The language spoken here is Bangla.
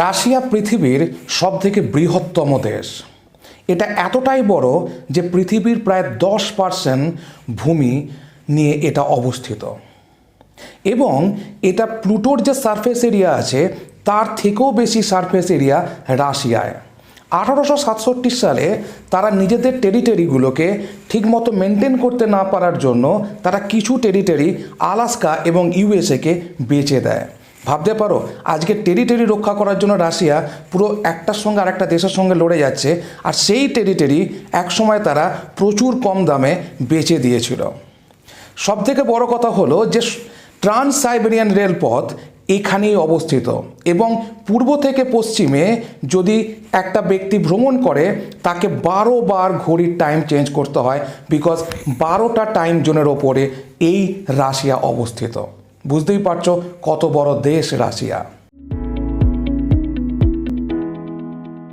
রাশিয়া পৃথিবীর সবথেকে বৃহত্তম দেশ। এটা এতটাই বড় যে পৃথিবীর প্রায় 10% ভূমি নিয়ে এটা অবস্থিত এবং এটা প্লুটোর যে সারফেস এরিয়া আছে তার থেকেও বেশি সারফেস এরিয়া রাশিয়ায়। 1867 সালে তারা নিজেদের টেরিটরিগুলোকে ঠিকমতো মেনটেন করতে না পারার জন্য তারা কিছু টেরিটরি আলাস্কা এবং ইউএসএকে বেচে দেয়। ভাবতে পারো, আজকে টেরিটরি রক্ষা করার জন্য রাশিয়া পুরো একটার সঙ্গে আরেকটা দেশের সঙ্গে লড়ে যাচ্ছে, আর সেই টেরিটরি একসময় তারা প্রচুর কম দামে বেচে দিয়েছিল। সবথেকে বড় কথা হলো যে ট্রান্স সাইবেরিয়ান রেলপথ এখানেই অবস্থিত এবং পূর্ব থেকে পশ্চিমে যদি একটা ব্যক্তি ভ্রমণ করে তাকে 12 বার ঘড়ির টাইম চেঞ্জ করতে হয়, বিকজ 12টা টাইম জোনের ওপরে এই রাশিয়া অবস্থিত। বুঝতেই পারছো কত বড় দেশ রাশিয়া।